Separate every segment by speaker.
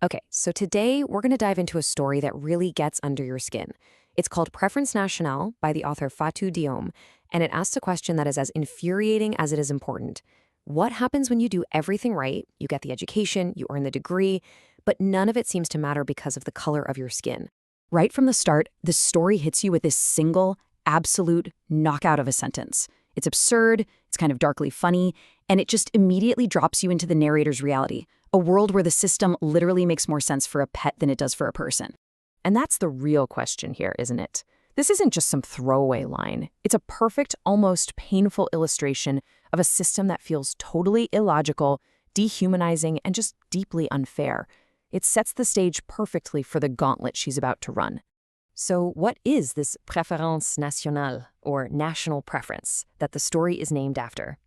Speaker 1: Okay, so today we're going to dive into a story that really gets under your skin. It's called Préférence Nationale by the author Fatou Diome, and it asks a question that is as infuriating as it is important. What happens when you do everything right? You get the education, you earn the degree, but none of it seems to matter because of the color of your skin. Right from the start, the story hits you with this single, absolute knockout of a sentence. It's absurd, it's kind of darkly funny, and it just immediately drops you into the narrator's reality, a world where the system literally makes more sense for a pet than it does for a person. And that's the real question here, isn't it? This isn't just some throwaway line. It's a perfect, almost painful illustration of a system that feels totally illogical, dehumanizing, and just deeply unfair. It sets the stage perfectly for the gauntlet she's about to run. So what is this Préférence Nationale, or national preference, that the story is named after?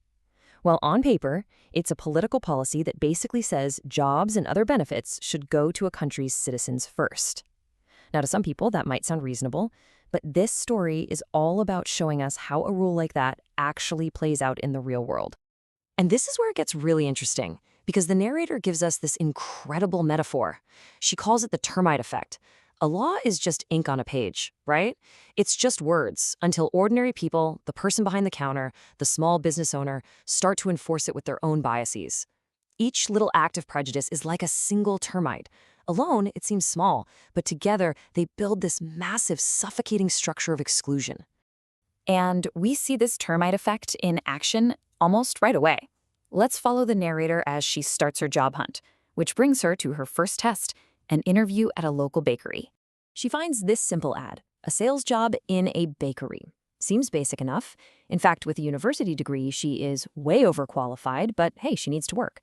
Speaker 1: Well, on paper, it's a political policy that basically says jobs and other benefits should go to a country's citizens first. Now, to some people, that might sound reasonable, but this story is all about showing us how a rule like that actually plays out in the real world. And this is where it gets really interesting, because the narrator gives us this incredible metaphor. She calls it the termite effect. A law is just ink on a page, right? It's just words until ordinary people, the person behind the counter, the small business owner, start to enforce it with their own biases. Each little act of prejudice is like a single termite. Alone, it seems small, but together they build this massive, suffocating structure of exclusion. And we see this termite effect in action almost right away. Let's follow the narrator as she starts her job hunt, which brings her to her first test, an interview at a local bakery. She finds this simple ad, a sales job in a bakery. Seems basic enough. In fact, with a university degree, she is way overqualified, but hey, she needs to work.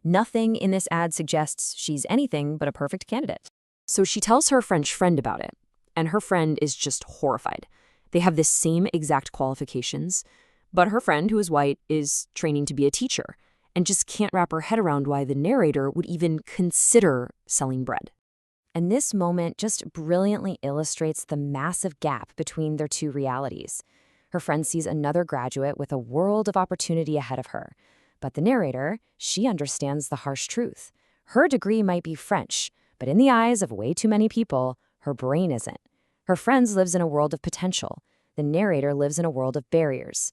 Speaker 1: Nothing in this ad suggests she's anything but a perfect candidate. So she tells her French friend about it, and her friend is just horrified. They have the same exact qualifications, but her friend, who is white, is training to be a teacher and just can't wrap her head around why the narrator would even consider selling bread. And this moment just brilliantly illustrates the massive gap between their two realities. Her friend sees another graduate with a world of opportunity ahead of her. But the narrator, she understands the harsh truth. Her degree might be French, but in the eyes of way too many people, her brain isn't. Her friend lives in a world of potential. The narrator lives in a world of barriers.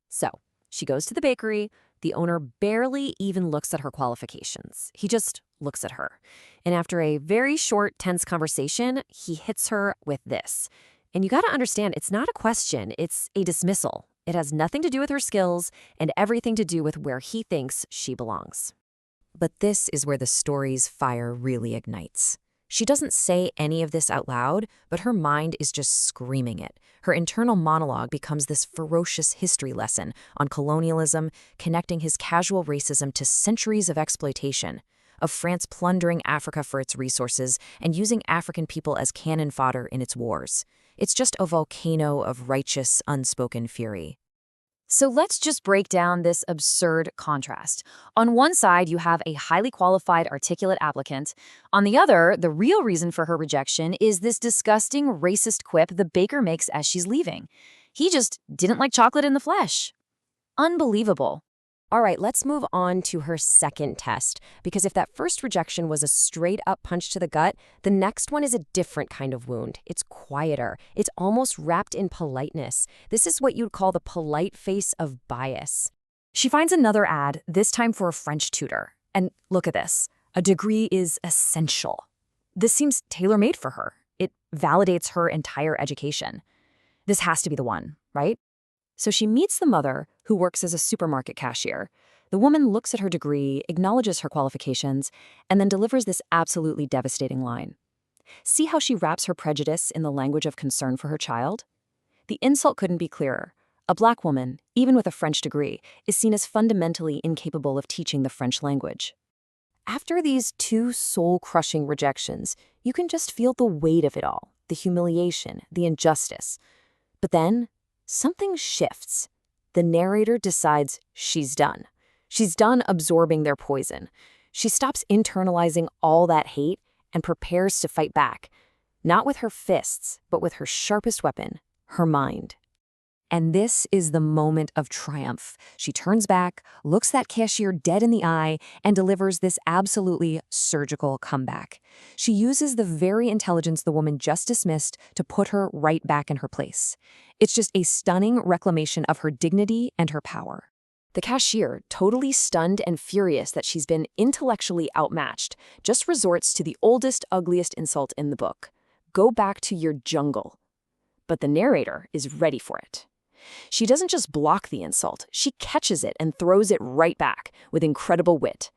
Speaker 1: So, she goes to the bakery. The owner barely even looks at her qualifications. He just looks at her. And after a very short, tense conversation, he hits her with this. And you gotta understand, it's not a question, it's a dismissal. It has nothing to do with her skills and everything to do with where he thinks she belongs. But this is where the story's fire really ignites. She doesn't say any of this out loud, but her mind is just screaming it. Her internal monologue becomes this ferocious history lesson on colonialism, connecting his casual racism to centuries of exploitation, of France plundering Africa for its resources and using African people as cannon fodder in its wars. It's just a volcano of righteous, unspoken fury. So let's just break down this absurd contrast. On one side, you have a highly qualified, articulate applicant. On the other, the real reason for her rejection is this disgusting, racist quip the baker makes as she's leaving. He just didn't like chocolate in the flesh. Unbelievable. All right, let's move on to her second test, because if that first rejection was a straight-up punch to the gut, the next one is a different kind of wound. It's quieter. It's almost wrapped in politeness. This is what you'd call the polite face of bias. She finds another ad, this time for a French tutor. And look at this. A degree is essential. This seems tailor-made for her. It validates her entire education. This has to be the one, right? So she meets the mother, who works as a supermarket cashier. The woman looks at her degree, acknowledges her qualifications, and then delivers this absolutely devastating line. See how she wraps her prejudice in the language of concern for her child? The insult couldn't be clearer. A black woman, even with a French degree, is seen as fundamentally incapable of teaching the French language. After these two soul-crushing rejections, you can just feel the weight of it all, the humiliation, the injustice. But then, something shifts. The narrator decides she's done. She's done absorbing their poison. She stops internalizing all that hate and prepares to fight back, not with her fists, but with her sharpest weapon, her mind. And this is the moment of triumph. She turns back, looks that cashier dead in the eye, and delivers this absolutely surgical comeback. She uses the very intelligence the woman just dismissed to put her right back in her place. It's just a stunning reclamation of her dignity and her power. The cashier, totally stunned and furious that she's been intellectually outmatched, just resorts to the oldest, ugliest insult in the book. Go back to your jungle. But the narrator is ready for it. She doesn't just block the insult, she catches it and throws it right back with incredible wit.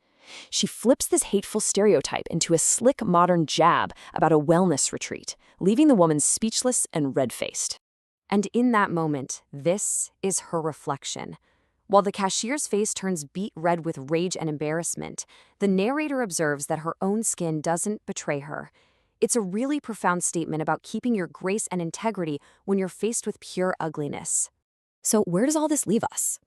Speaker 1: She flips this hateful stereotype into a slick modern jab about a wellness retreat, leaving the woman speechless and red-faced. And in that moment, this is her reflection. While the cashier's face turns beet red with rage and embarrassment, the narrator observes that her own skin doesn't betray her. It's a really profound statement about keeping your grace and integrity when you're faced with pure ugliness. So where does all this leave us?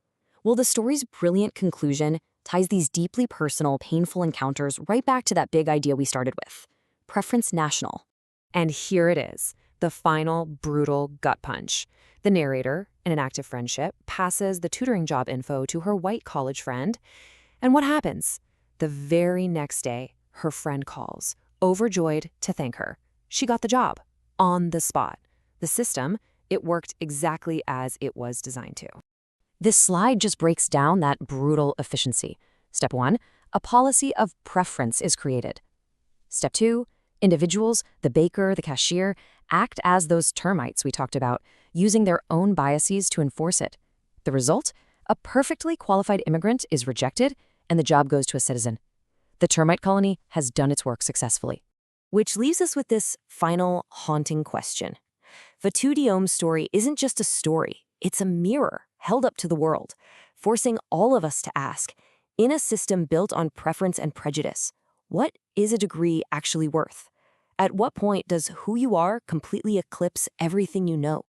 Speaker 1: Well, the story's brilliant conclusion ties these deeply personal, painful encounters right back to that big idea we started with, Préférence Nationale. And here it is, the final, brutal gut punch. The narrator, in an act of friendship, passes the tutoring job info to her white college friend. And what happens? The very next day, her friend calls, overjoyed to thank her. She got the job, on the spot. The system, it worked exactly as it was designed to. This slide just breaks down that brutal efficiency. Step 1, a policy of preference is created. Step 2, individuals, the baker, the cashier, act as those termites we talked about, using their own biases to enforce it. The result? A perfectly qualified immigrant is rejected, and the job goes to a citizen. The termite colony has done its work successfully. Which leaves us with this final, haunting question. Fatou Diom's story isn't just a story, it's a mirror held up to the world, forcing all of us to ask, in a system built on preference and prejudice, what is a degree actually worth? At what point does who you are completely eclipse everything you know?